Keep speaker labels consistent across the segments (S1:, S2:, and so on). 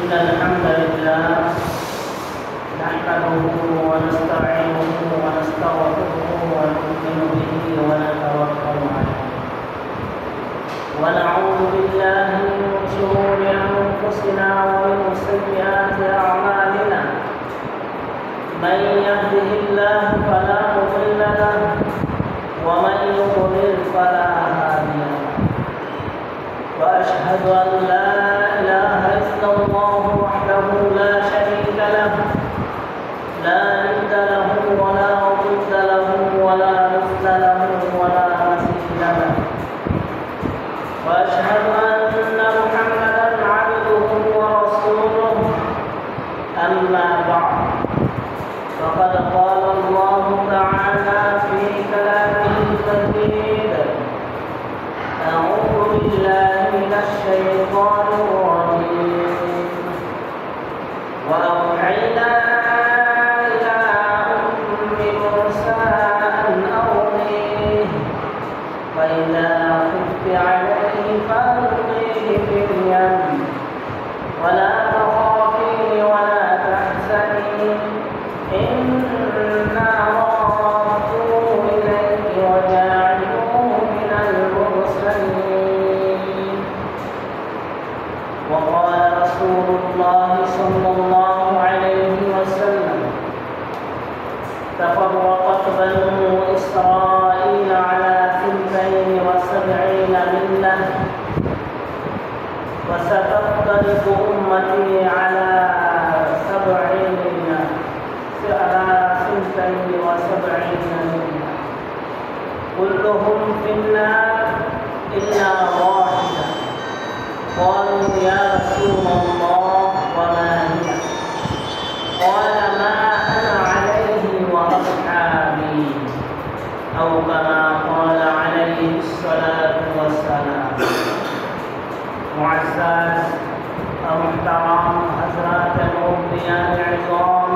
S1: إن الحمد لله نحمده ونستعينه ونستغفره ونؤمن به ونتوكل عليه ونعوذ بالله من شرور أنفسنا ومن سيئات أعمالنا من يهده الله فلا مضل له ومن يضلل فلا هادي له وأشهد أن لا إله إلا الله وحده لا شريك له لا ند له ولا ضد له ولا مثل له ولا مثيل له وأشهد أن محمدا عبده ورسوله أما بعد فقد قال الله تعالى في كلامه المجيد أعوذ بالله من الشيطان الرجيم وأوحينا إلى أم موسى أن أرضيه فإذا خفت عليه فألقيه في اليم ولا تخافي ولا تحزني إنا رادوه إليك وجاعلوه من المرسلين وقال رسول الله صلى الله عليه وسلم تفرقت بنو إسرائيل على 72 ملة وستفترق أمتي على 72 ملة كلهم في النار إلا واحدة قالوا يا رسول الله وما هي قال ما أنا عليه وأصحابي أو كما قال عليه الصلاة والسلام. معزز ومحترم حضرات المربيان العظام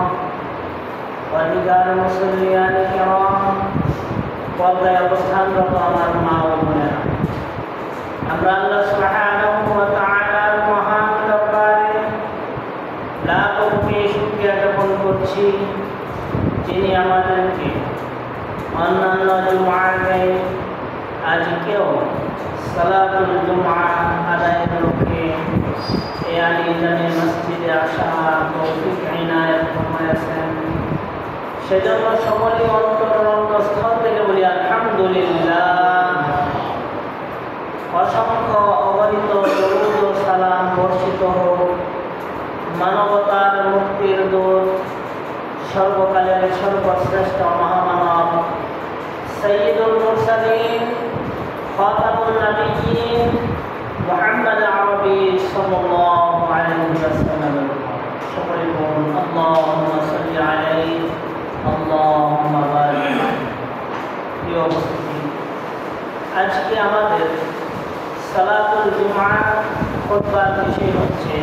S1: ورجال المصليان الكرام পর্দায় অবস্থানরত আমার মা ও বোনেরা, আমরা আল্লাহ সুবহানাহু ওয়া তাআলার মহান দরবারে লাখ কোটি শুকরিয়া জ্ঞাপন করছি, যিনি আমাদেরকে অন্যান্য জুমআতে আজকেও সালাতুল জুমআ আদায়ের লক্ষ্যে এই আলীজানে মসজিদে আসার তৌফিক ইনায়াত ফরমায়েছেন। সেজন্য সকলেই অন্তরস্থল থেকে বলি আলহামদুলিল্লাহ। অসংখ্য অগণিত দরুদ ও সালাম বর্ষিত হোক মানবতার মুক্তির দূত সর্বকালের সর্বশ্রেষ্ঠ মহামানব সাইয়্যিদুল মুরসালিন খাতামুন নবিয়্যিন মুহাম্মদ আরবি সাল্লাল্লাহু আলাইহি ওয়াসাল্লাম। সকলে বলুন আল্লাহুম্মা সাল্লি আলাইহি আল্লাহুম্মা বারিক। প্রিয় উপস্থিতি, আজকে আমাদের সালাতুল জুমআ খুতবার বিষয় হচ্ছে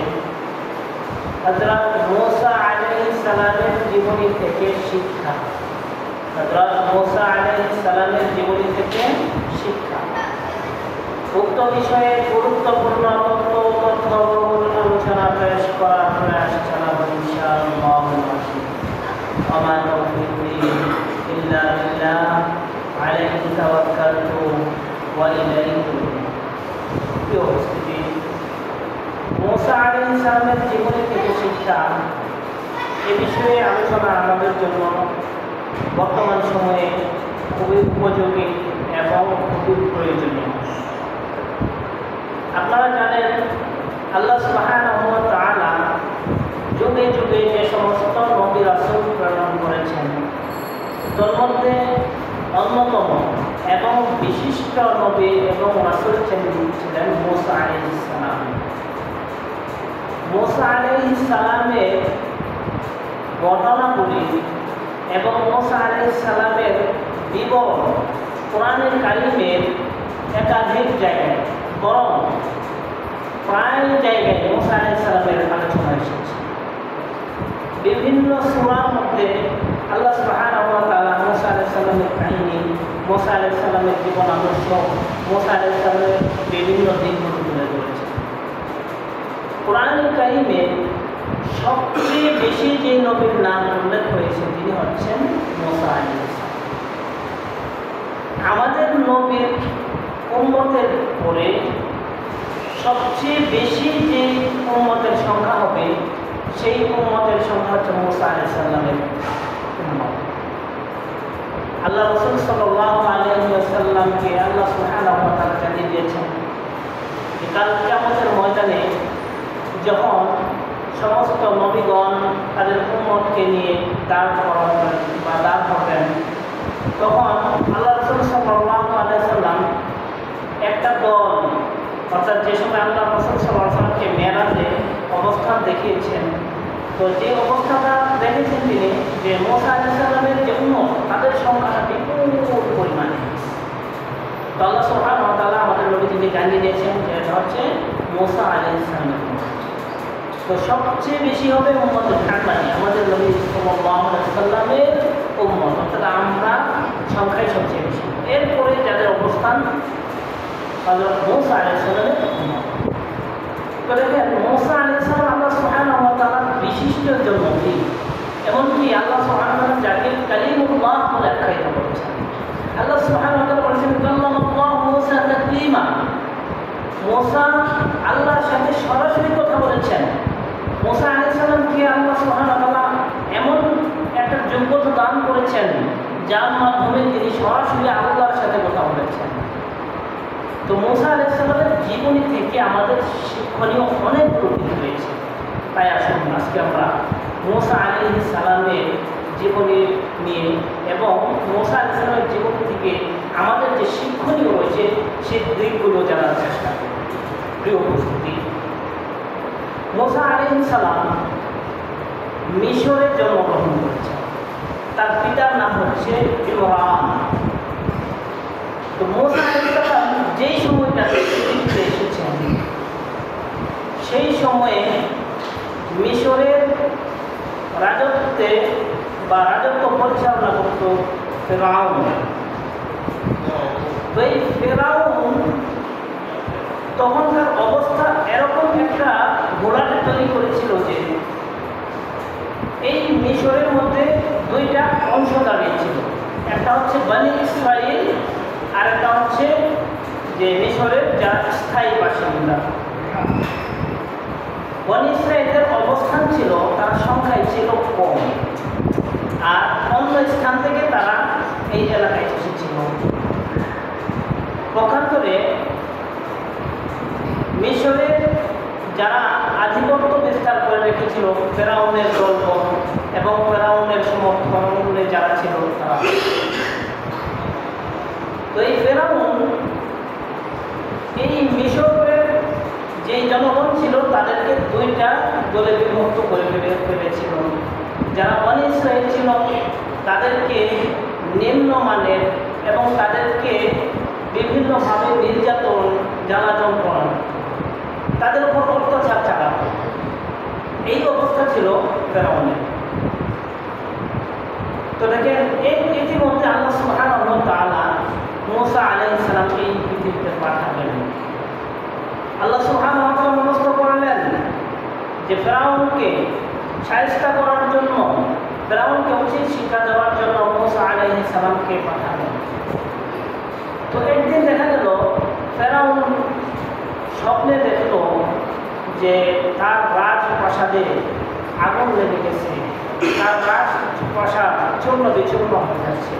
S1: হযরত মূসা আলাইহিস সালামের জীবনী থেকে শিক্ষা। হযরত মূসা আলাইহিস সালামের জীবনী থেকে শিক্ষা। উক্ত বিষয়ে গুরুত্বপূর্ণ তথ্য আলোচনা পেশ করার প্রয়াস চালাবো ইনশাআল্লাহ। وما توفيقي إلا بالله عليه توكلت وإليه أنيب। মূসা আলাইহিস সালামের জীবনী থেকে শিক্ষা এ বিষয়ে আলোচনা আমাদের জন্য বর্তমান সময়ে খুবই উপযোগী এবং খুবই প্রয়োজনীয়। আপনারা জানেন আল্লাহ সুবহানাহু ওয়া তাআলা যুগে যুগে যে সমস্ত নবী রাসূল প্রেরণ করেছেন তার মধ্যে অন্যতম এবং বিশিষ্ট নবী এবং রাসূল ছিলেন মূসা আলাইহিস সালাম। মূসা আলাইহিস সালামের ঘটনাগুলি এবং মূসা আলাইহিস সালামের বিবরণ কোরআনের কারিমের একাধিক জায়গায় বরং প্রায় জায়গায় মূসা আলাইহিস সালামের আলোচনা এসেছে। বিভিন্ন সূরার মধ্যে আল্লাহ সুবহানাহু ওয়া তাআলা মূসা আলাইহিস সালামের কাহিনী, মূসা আলাইহিস সালামের জীবন আদর্শ, মূসা আলাইহিস সালামের বিভিন্ন দিকগুলো তুলে ধরেছে। কোরআনুল কারীমে সবচেয়ে বেশি যে নবীর নাম উল্লেখ হয়েছে তিনি হচ্ছেন মুসা আলাইহিস সালাম। আমাদের নবীর উম্মতের পরে সবচেয়ে বেশি যে উম্মতের সংখ্যা হবে সেই উম্মতের সংখ্যা হচ্ছে মুসা আলাইহিস সালামের উম্মত। আল্লাহ রাসূল সাল্লাল্লাহু আলাইহি ওয়াসাল্লামকে আল্লাহ সুবহানাহু ওয়া তাআলা জানিয়ে দিয়েছেন যে কাল কিয়ামতের ময়দানে যখন সমস্ত নবীগণ তাদের উম্মতকে নিয়ে দাঁড় করাবেন বা দাঁড় করবেন, তখন আল্লাহ রাসূল সাল্লাল্লাহু আলাইহি ওয়াসাল্লাম একটা দল, অর্থাৎ যে সময় আল্লাহ রাসূল সাল্লাল্লাহু আলাইহি ওয়াসাল্লামকে মেরাজে অবস্থান দেখিয়েছেন, তো যে অবস্থাটা দেখেছেন তিনি যে মুসা আলাইহিস সালামের যে উম্মত তাদের সংখ্যাটা বিপুল পরিমাণে। তো আল্লাহ সুবহানাহু ওয়া তাআলা আমাদের নবীকে জানিয়ে দিয়েছেন যে এটা হচ্ছে মুসা আলাইহিস সালামের উম্মত। তো সবচেয়ে বেশি হবে উম্মত মুহাম্মাদী, আমাদের নবী সাল্লাল্লাহু আলাইহি ওয়াসাল্লামের উম্মত, অর্থাৎ আমরা সংখ্যায় সবচেয়ে বেশি। এরপরে যাদের অবস্থান হযরত মুসা আলাইহিস সালামের উম্মত। তো দেখেন মুসা আলাইহিস সালাম আল্লাহ সুবহানাহু ওয়া তাআলার বিশিষ্ট একজন নবী, এমনকি আল্লাহ সুবহানাহু ওয়া তাআলা যাকে কালিমুল্লাহ বলে আখ্যায়িত করেছেন। আল্লাহ সুবহানাহু ওয়া তাআলা বলেছেন কাল্লামাল্লাহু মুসা তাকলিমা, মুসা আল্লাহর সাথে সরাসরি কথা বলেছেন। মুসা আলাইহিস সালামকে আল্লাহ সুবহানাহু ওয়া তাআলা এমন একটা যোগ্যতা দান করেছেন যার মাধ্যমে তিনি সরাসরি আল্লাহর সাথে কথা বলেছেন। তো মুসা আলাইহিস সালামের জীবনী থেকে আমাদের শিক্ষণীয় অনেকগুলো দিক রয়েছে। তাই আসুন আজকে আমরা মুসা আলাইহিস সালামের জীবনী নিয়ে এবং মুসা আলাইহিস সালামের জীবনী থেকে আমাদের যে শিক্ষণীয় রয়েছে সেই দিকগুলো জানার চেষ্টা করি। প্রিয় উপস্থিতি, মুসা আলাইহিস সালাম মিশরে জন্মগ্রহণ করেছেন। তার পিতার নাম হচ্ছে ইমরান। তো মুসা আলাইহিস সালাম যেই সময়টাতে পৃথিবীতে এসেছেন সেই সময়ে মিশরের রাজত্বে বা রাজত্ব পরিচালনা করত ফেরাউন। তো এই ফেরাউন তখনকার অবস্থা এরকম একটা ঘোলাটে তৈরি করেছিল যে এই মিশরের মধ্যে দুইটা অংশ দাঁড়িয়েছিল, একটা হচ্ছে বনি ইসরাইল আর একটা হচ্ছে যে মিশরের যারা স্থায়ী বাসিন্দা। বনি ইসরাইলের অবস্থান ছিল, তার সংখ্যায় ছিল কম, আর অন্য স্থান থেকে তারা এই এলাকায় এসেছিল। পক্ষান্তরে মিশরের যারা আধিপত্য বিস্তার করে রেখেছিল ফেরাউনের দলবল এবং ফেরাউনের সমর্থনে যারা ছিল তারা। তো এই ফেরাউন এই মিশরের যেই জনগণ ছিল তাদেরকে দুইটা দলে বিভক্ত করে ফেলেছিল। যারা বনি ইসরাইল ছিল তাদেরকে নিম্নমানের এবং তাদেরকে বিভিন্নভাবে নির্যাতন জ্বালাতন করানো, তাদের উপর অত্যাচার চালানো, এই অবস্থা ছিল ফেরাউনের। তো দেখেন ইতিমধ্যে আল্লাহ সুবহানাহু ওয়া তাআলা মুসা আলাইহিস সালামকে এই পৃথিবীতে পাঠালেন। আল্লাহ সুবহানাহু ওয়া তাআলা মনস্থ করলেন যে ফেরাউনকে শায়েস্তা করার জন্য, ফেরাউনকে উচিত শিক্ষা দেওয়ার জন্য মুসা আলাইহিস সালামকে পাঠালেন। তো একদিন দেখা গেল ফেরাউন স্বপ্নে দেখল যে তার রাজপ্রাসাদে আগুন লেগে গেছে, তার রাজপ্রাসাদ চূর্ণ বিচূর্ণ হয়ে যাচ্ছে।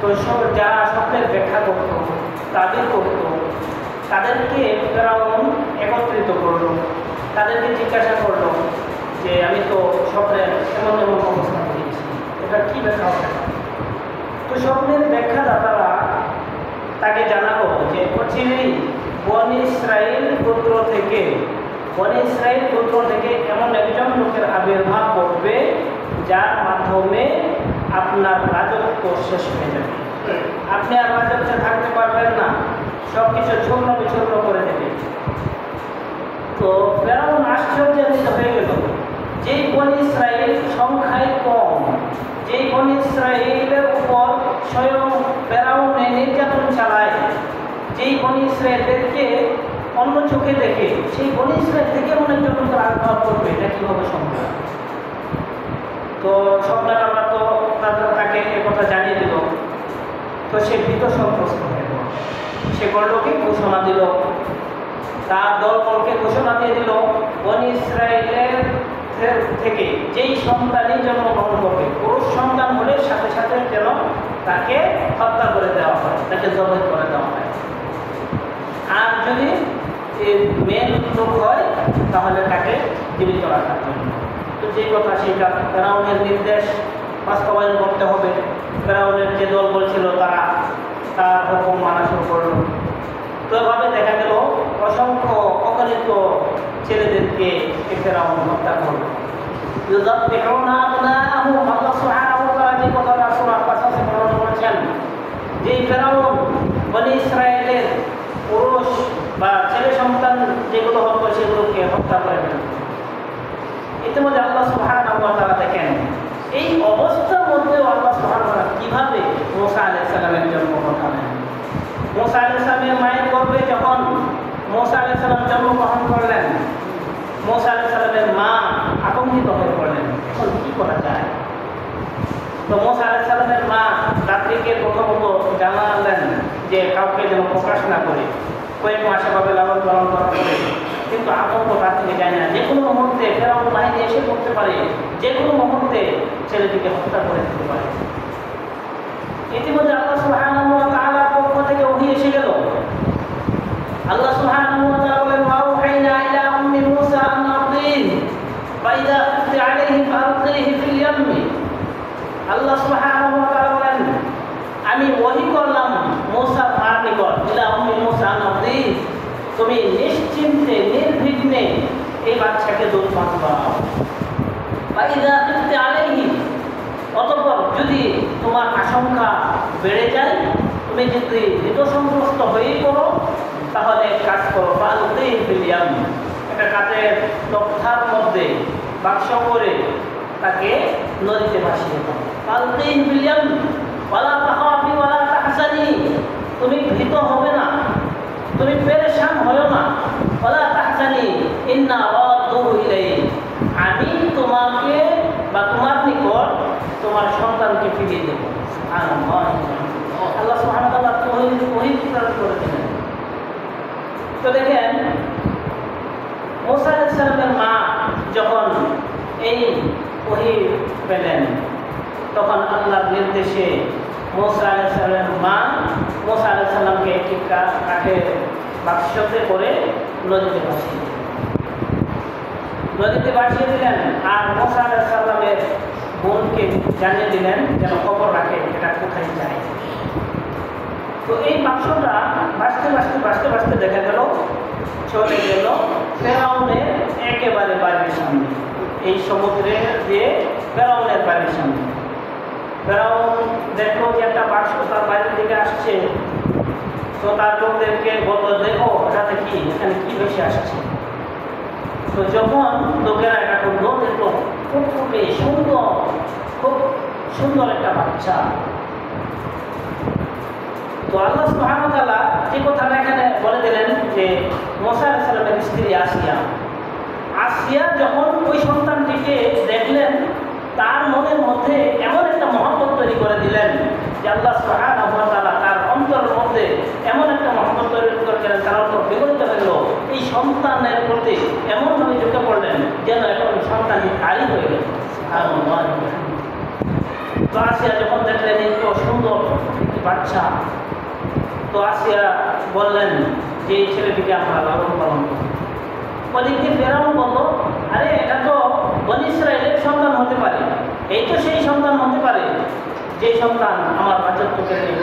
S1: তো সব যারা স্বপ্নের ব্যাখ্যা করত, তাবির করত, তাদেরকে ফেরাউন একত্রিত করল, তাদেরকে জিজ্ঞাসা করলো যে আমি তো স্বপ্নের এমন এমন অবস্থা দিয়েছি, এটা কী ব্যাখ্যা হবে? তো স্বপ্নের ব্যাখ্যাদাতারা তাকে জানালো যে অচিরেই বনি ইসরাইল গোত্র থেকে এমন একজন লোকের আবির্ভাব করবে যার মাধ্যমে আপনার রাজত্ব শেষ হয়ে যাবে, আপনি আর রাজত্বে থাকতে পারবেন না, সব কিছু ছন্ন বিছন্ন করে দেবে। তো ফেরাউন আশ্চর্যান্বিত হয়ে গেল, যেই বনি ইসরাইল সংখ্যায় কম, যেই বনি ইসরাইলের উপর স্বয়ং ফেরাউনে নির্যাতন চালায়, যেই বনি ইসরাইলদেরকে অন্য চোখে দেখে সেই বনি ইসরায়েল থেকে মনে যখন তার আগ্রহ করবে, এটা কীভাবে সম্ভব? তো স্বপ্নের আবার তো তাকে এ কথা জানিয়ে দিল। তো সে ভীত সন্ত্রস্ত হয়ে গেল। সে করলোকে ঘোষণা দিল, তার দলবলকে ঘোষণা দিয়ে দিল, বনি ইসরায়েলের থেকে যেই সন্তানই জন্মগ্রহণ করবে, পুরুষ সন্তান হলে সাথে সাথে যেন তাকে হত্যা করে দেওয়া হয়, তাকে জবাই করে দেওয়া হয়। আর যদি মেয়ে লোক হয় তাহলে তাকে জীবিত রাখার জন্য। তো যে কথা সেইটা ফেরাউনের নির্দেশ বাস্তবায়ন করতে হবে। ফেরাউনের যে দল বলছিল তারা তার হুকুম মানা শুরু করল। তো এভাবে দেখা গেল অসংখ্য অগণিত ছেলেদেরকে ফেরাউন হত্যা করল। যে ফেরাউন বনি ইসরায়েলের পুরুষ বা ছেলে সন্তান যেগুলো হতো সেগুলোকে হত্যা করে ফেলল। ইতিমধ্যে আল্লাহ সুবহানাহু ওয়া তাআলা দেখেন এই অবস্থার মধ্যেও আল্লাহ সুবহানাহু ওয়া তাআলা কিভাবে মুসা আলাইহিস সালামের জন্ম ঘটালেন। মুসা আলাইহিস সালামের মায়ের গর্ভে যখন মুসা আলাইহিস সালাম জন্মগ্রহণ করলেন, মুসা আলাইহিস সালামের মা আতঙ্কিত হয়ে পড়লেন, এখন কি করা যায়? তো মুসা আলাইহিস সালামের মা রাত্রিকে প্রথমত জানালেন যে কাউকে যেন প্রকাশ না করে, কয়েক মাস এভাবে লালন পালন করা হবে। কিন্তু আতঙ্ক তার থেকে যায় না, যে কোনো মুহূর্তে ফেরাউন বাহিনী এসে পড়তে পারে, যে কোনো মুহূর্তে ছেলেটিকে হত্যা করে দিতে পারে। ইতিমধ্যে আল্লাহ সুবহানাহু ওয়া তাআলার পক্ষ থেকে ওহী এসে গেল। আল্লাহ সুবহানাহু ওয়া তাআলা বলেন, ওয়াউহাইনা ইলা উম্মি মূসা আন আরদিহি ফাইদা খুফতি আলাইহি ফালকিহি ফিল ইয়াম্মি। আল্লাহ সুবহানাহু ওয়া তাআলা বলেন, আমি ওহী করলাম মূসার মার নিকট, ইলা উম্মি মূসা আন আরদিহি, তুমি নিশ্চিন্তে নির্বিঘ্নে এই বাচ্চাকে দুধ পান করাও। ফাইদা খুফতি আলাইহি, অতঃপর যদি তোমার আশঙ্কা বেড়ে যায়, তুমি যদি ভীতসন্ত্রস্ত হয়ে পড়ো, তাহলে কাজ করো, ফালকিহি ফিল ইয়াম্মি, একটা কাঠের তক্তার মধ্যে বাক্স করে তাকে নদীতে ভাসিয়ে দাও। ফালকিহি ফিল ইয়াম্মি ওয়ালা তাখাফি ওয়ালা তাহজানি, তুমি ভীত হবে না, তুমি পেরেশান হয়ো না। ওয়ালা তাহজানি ইন্না রাদ্দুহু ইলাইহি, আমি তোমাকে বা তোমার নিকট তোমার সন্তানকে ফিরিয়ে দেব। সুবহানাল্লাহ, আল্লাহ সুবহানাহু ওয়া তাআলা ওহী প্রেরণ করে দিলেন। তো দেখেন মূসা আলাইহিস সালামের মা যখন এই ওহী পেলেন, তখন আল্লাহর নির্দেশে মূসা আলাইহিস সালামের মা মূসা আলাইহিস সালামকে একটি কাঠের বাক্সতে করে নদীতে ভাসিয়ে দিলেন। আর মূসা আলাইহিস সালামের বোনকে জানিয়ে দিলেন যেন খবর রাখে এটা কোথায় যায়। তো এই বাক্সটা ভাসতে দেখা গেল চলে গেল ফেরাউনের একেবারে বাড়ির সামনে, এই সমুদ্রে দিয়ে ফেরাউনের বাড়ির সামনে। ফেরাউন দেখলো যে একটা বাক্স তার বাড়ির দিকে আসছে। তো তার লোকদেরকে বলল, দেখো ওটাতে কি, এখানে কি ভেসে আসছে। তো যখন লোকেরা এটা করলো, দেখলো খুব সুন্দর একটা বাচ্চা। তো আল্লাহ সুবহানাহু ওয়া তাআলা যে কথাটা এখানে বলে দিলেন যে মূসা আলাইহিস সালামের স্ত্রী আসিয়া যখন ওই সন্তানটিকে দেখলেন, তার মনের মধ্যে এমন একটা মহব্বত তৈরি করে দিলেন যে আল্লাহ সুবহানাহু ওয়া তাআলা তার অন্তরের মধ্যে এমন একটা মহব্বত তৈরি করে দিলেন, তার অন্তর বিগলিত হয়ে গেল। এই সন্তানের প্রতি এমনভাবে ঝুঁকে পড়লেন যেন এখন সন্তানটি তারই হয়ে গেল। তো আসিয়া যখন দেখলেন এত সুন্দর একটি বাচ্চা, তো আসিয়া বললেন যে এই ছেলেটিকে আমরা লালন পালন করি। ওদিকে ফেরাউন বলল, আরে এটা তো বনি ইসরায়েলের সন্তান হতে পারে, এই তো সেই সন্তান হতে পারে যে সন্তান আমার রাজত্ব কেড়ে নিল।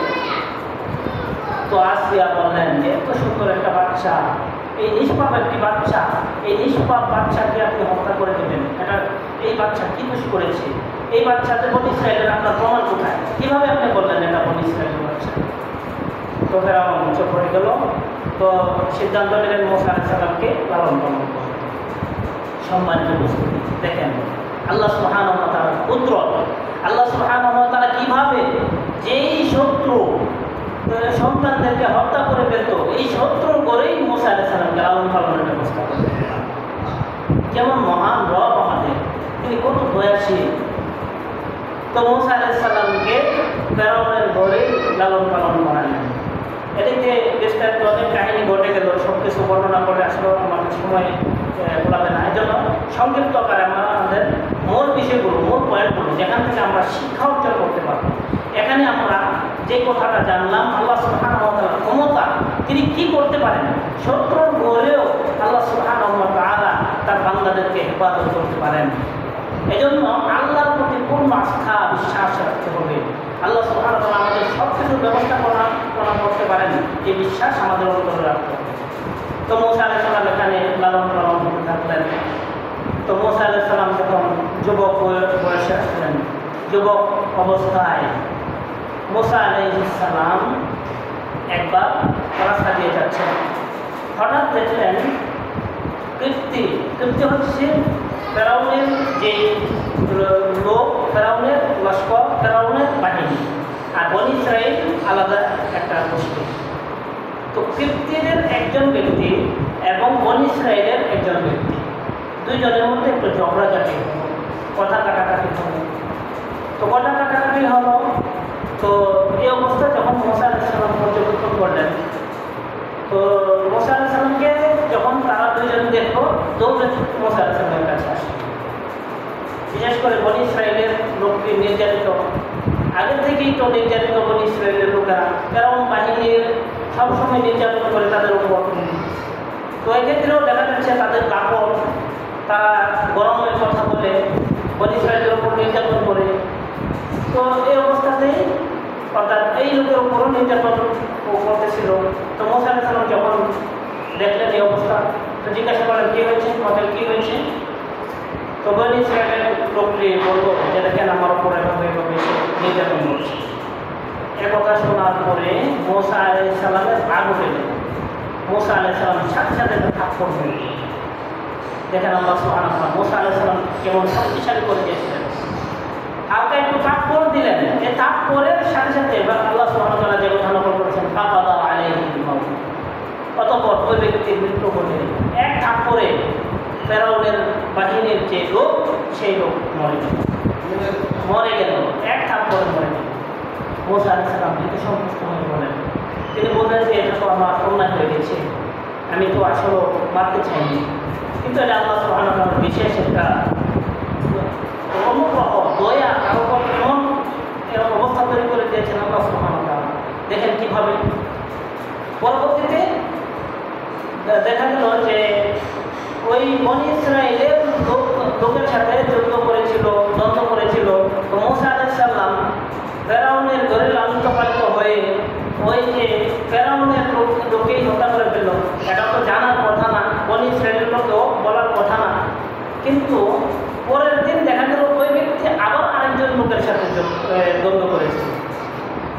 S1: তো আসিয়া বললেন যে এত সুন্দর একটা বাচ্চা, এই নিষ্পাপ একটি বাচ্চা, এই নিষ্পাপ বাচ্চাকে আপনি হত্যা করে দেবেন, এটা এই বাচ্চা কি দোষ করেছে? এই বাচ্চাতে বনি ইসরায়েলের আপনার প্রমাণ কোথায়? কীভাবে আপনি বললেন এটা বনি ইসরায়েলের বাচ্চা? তো ফেরাউন চুপ হয়ে গেল। তো সিদ্ধান্ত নিলেন মূসা আলাইহিস সালামকে লালন পালন করতে। সম্মানিত উপস্থিতি, দেখেন আল্লাহ সুবহানাহু ওয়া তাআলার কুদরত, আল্লাহ সুবহানাহু ওয়া তাআলা কিভাবে যেই শত্রু সন্তানদেরকে হত্যা করে ফেলত, এই শত্রুর করেই মূসা আলাইহিস সালামকে কেমন মহান রব আমাদের, তিনি কত দয়াশীল। তো মূসা আলাইহিস সালামকে ফেরাউনের ঘরে লালন পালন করালেন। এদিকে বিস্তারিত অনেক কাহিনী ঘটে গেল, সব কিছু বর্ণনা করে আসলে আমাদের সময় বলাবে না। এই জন্য সংক্ষিপ্ত আকারে আমরা আমাদের মূল বিষয়গুলো, মূল পয়েন্টগুলো যেখান থেকে আমরা শিক্ষা অর্জন করতে পারবো, এখানে আমরা যে কথাটা জানলাম, আল্লাহ সুবহানাহু ওয়া তাআলার ক্ষমতা, তিনি কি করতে পারেন, শত্রুর ঘরেও আল্লাহ সুবহানাহু ওয়া তাআলা তার বান্দাদেরকে হেফাজত করতে পারেন। এজন্য আল্লাহর প্রতি পূর্ণ আস্থা বিশ্বাস রাখতে হবে। আল্লাহ সুবহানাহু ওয়া তাআলা আমাদের সব কিছুর ব্যবস্থাপনা করতে পারেন, এই বিশ্বাস আমাদের অন্তরে রাখতে হবে। তো মূসা আলাইহিস সালাম এখানে লালন পালন করতে থাকলেন। তো মূসা আলাইহিস সালাম যখন যুবক বয়সে আসলেন, যুবক অবস্থায় মূসা আলাইহিস সালাম একবার রাস্তা দিয়ে যাচ্ছেন, হঠাৎ দেখলেন কীর্তি হচ্ছে ফেরাউনের যে লোক, ফেরাউনের লস্কর, ফেরাউনের বাহিনী, আর বনী ইসরাইল আলাদা একটা গোষ্ঠী। তো কীর্তিদের একজন ব্যক্তি এবং বনী ইসরাইলের একজন ব্যক্তি, দুইজনের মধ্যে একটু ঝগড়াঝাটি হলো, কথা কাটাকাটি হলো। তো কথা কাটাকাটি হলো, তো এই অবস্থায় যখন মূসা আলাইহিস সালাম পর্যবেক্ষণ করলেন, তো মূসা আলাইহিস সালামকে যখন তারা দুইজন দেখলো, দৌড়ে মূসা আলাইহিস সালামের কাছে আসে। বিশেষ করে বনী ইসরাইলের লোকটি নির্যাতিত, আগে থেকেই তো নির্যাতিত বনী ইসরাইলের লোকেরা, কারণ বাহিনীর সবসময় নির্যাতন করে তাদের উপর। তো এক্ষেত্রেও দেখা যাচ্ছে তাদের কাপড়, তারা গরমের কথা বলে বনী ইসরাইলের উপর নির্যাতন করে। তো এই অবস্থাতেই অর্থাৎ এই লোকের উপরও নির্যাতন করতেছিল। তো মূসা আলাইহিস সালাম যখন দেখলেন এই অবস্থা, তো জিজ্ঞাসা করলেন কী হয়েছে, তোমাদের কী হয়েছে? তো বনী ইসরাইলের লোকটি বলবো যে দেখেন আমার উপর এভাবে নির্যাতন করছে। এ কথা শোনার পরে মূসা আলাইহিস সালামের রাগ উঠে গেল। মূসা আলাইহিস সালাম সাথে সাথে থাপ্পড় দিলেন। দেখেন আল্লাহ সুবহানাহু ওয়া তাআলা মূসা আলাইহিস সালাম কেমন শক্তিশালী করে দিয়েছিলেন। হালকা একটু থাপ্পড় দিলেন, এই থাপ্পড়ের সাথে সাথে আল্লাহ সুবহানাহু ওয়া তাআলা যে কথা নকল করেছেন, ফাকাদা আলাইহিল মাউত, অতঃপর ওই ব্যক্তির মৃত্যু ঘটে। এক থাপ্পড়ে ফেরাউনের বাহিনীর যে লোক, সেই লোক মরে গেল, এক থাপ্পড়ে মরে গেল। মূসা আলাইহিস সালাম ভীত সন্তুষ্ট হয়ে বলেন, তিনি বললেন যে এটা তো আমার অন্যায় হয়ে গেছে, আমি তো আসলে মারতে চাইনি, কিন্তু এটা আল্লাহ সুবহানাহু ওয়া তাআলার বিশেষ একটা অনুগ্রহ, দয়া, কারো উপর এমন অবস্থা তৈরি করে দিয়েছেন আল্লাহ সুবহানাহু ওয়া তাআলা। দেখেন কীভাবে পরবর্তীতে দেখা গেল যে ওই বনী ইসরাইলের লোকের সাথে যুদ্ধ করেছিল, দ্বন্দ্ব করেছিল। তো মূসা আলাইহিস সালাম ফেরাউনের ঘরে লালিত পালিত হয়ে ওই যে ফেরাউনের লোকেই হত্যা করে ফেলল। এটা তো জানার কথা না, বনী ইসরাইলের লোকেও বলার কথা না, কিন্তু পরের দিন দেখা গেল ওই ব্যক্তি আবার আরেকজন লোকের সাথে দ্বন্দ্ব করেছে।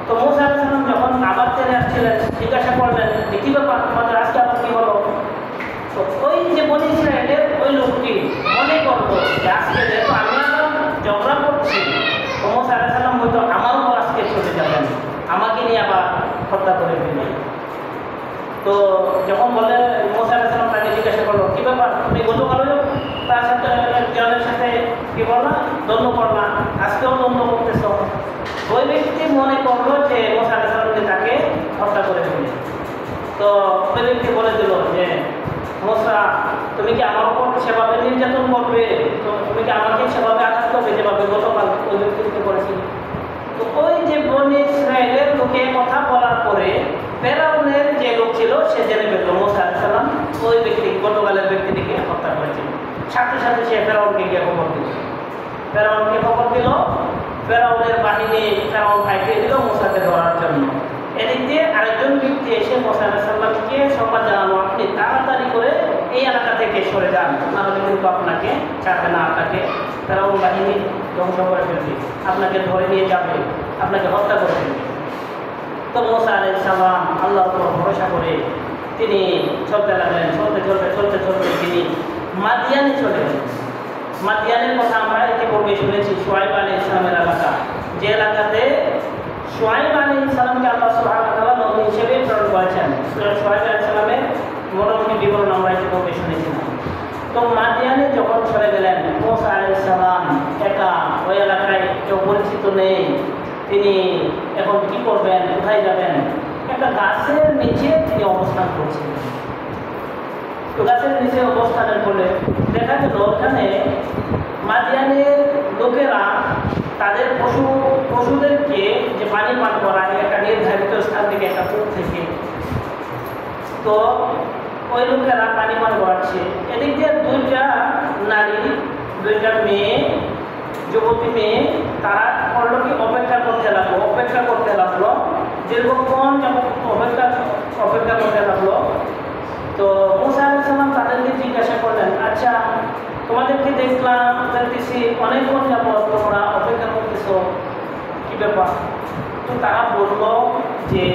S1: তো মূসা আলাইহিস সালাম যখন আবার চলে আসছিলেন, জিজ্ঞাসা করলেন যে কী ব্যাপার, তোমাদের আজকে আবার কী হলো? তো ওই যে বনী ইসরাইলের ওই লোকটি মনে করতো যে আজকে যেহেতু আমি আবার ঝগড়া করছি, তো মূসা আলাইহিস সালাম হয়তো আমার উপর আজকে চলে যাবেন, আমাকে নিয়ে আবার হত্যা করে ফেলবেন। তো যখন বলে মূসা আলাইহিস সালাম তাকে জিজ্ঞাসা করলো কী ব্যাপার, তুমি গতকালও তার সাথে একজনের সাথে কী বললা, দ্বন্দ্ব করলা, আজকেও দ্বন্দ্ব করতেছ। ওই ব্যক্তি মনে করলো যে মূসা আলাইহিস সালামকে তাকে হত্যা করে ফেলে। তো ওই ব্যক্তি বলে দিল যে মূসা, তুমি কি আমার উপর সেভাবে নির্যাতন করবে, তো তুমি কি আমাকে সেভাবে আঘাত করবে যেভাবে গতকাল ওই ব্যক্তিকে করেছি? তো ওই যে বনী ইসরাইলের লোকে কথা বলার পরে ফেরাউনের যে লোক ছিল সে জেনে ফেলল মূসা আলাইহিস সালাম ওই ব্যক্তি গতকালের ব্যক্তিটিকে হত্যা করেছিল। সাথে সাথে সে ফেরাউনকে গিয়ে খবর দিল, ফেরাউনকে খবর দিল, ফেরাউনের বাহিনী ফেরাউন পাঠিয়ে দিল মূসাকে ধরার জন্য। এদিক দিয়ে আরেকজন ব্যক্তি এসে মূসা আলাইহিস সালামকে সংবাদ জানানো, আপনি তাড়াতাড়ি করে এই এলাকা থেকে সরে যান, নাহলে কিন্তু আপনাকে ছাড়বে না, আপনাকে ফেরাউন বাহিনী ধ্বংস করে ফেলবে, আপনাকে ধরে নিয়ে যাবে, আপনাকে হত্যা করে ফেলবে। তো মূসা আলাইহিস সালাম আল্লাহর উপর ভরসা করে তিনি চলতে লাগলেন। চলতে তিনি মাদিয়ানে চলে গেলেন। মাদিয়ানের কথা আমরা ইতিপূর্বে শুনেছি, শুআয়ব আলাইহিস সালামের এলাকা, যে এলাকাতে শুআয়ব আলাইহিস সালামকে আল্লাহ সুবহানাহু ওয়া তাআলা নবী হিসেবে প্রেরণ করেছেন। শুআয়ব আলাইহিস সালামের মোটামুটি বিবরণ আমরা ইতিপূর্বে শুনেছিলাম। তো মাদিয়ানে যখন চলে গেলেন মুসা আলাইহিস সালাম একা, ওই এলাকায় কেউ পরিচিত নেই, তিনি এখন কি করবেন, কোথায় যাবেন? একটা গাছের নিচে তিনি অবস্থান করছিলেন। তো গাছের নিচে অবস্থানের ফলে দেখা গেল ওখানে মাদিয়ানের লোকেরা তাদের পশুদেরকে যে পানি পান করায় একটা নির্ধারিত স্থান থেকে, একটা কূপ থেকে, তো ওই লোকেরা পানি পান করাচ্ছে। এদিক দিয়ে দুইটা নারী, দুইটা মেয়ে, যুবতী মেয়ে, তারা করলো কি অপেক্ষা করতে লাগলো দীর্ঘক্ষণ অপেক্ষা করতে লাগলো। তো মুসা আলাইহিস সালাম তাদেরকে জিজ্ঞাসা করলেন, আচ্ছা তোমাদেরকে দেখতেছি অনেকক্ষণ যাবত তোমরা অপেক্ষা করতেছো, কি ব্যাপার? তো তারা বললো যে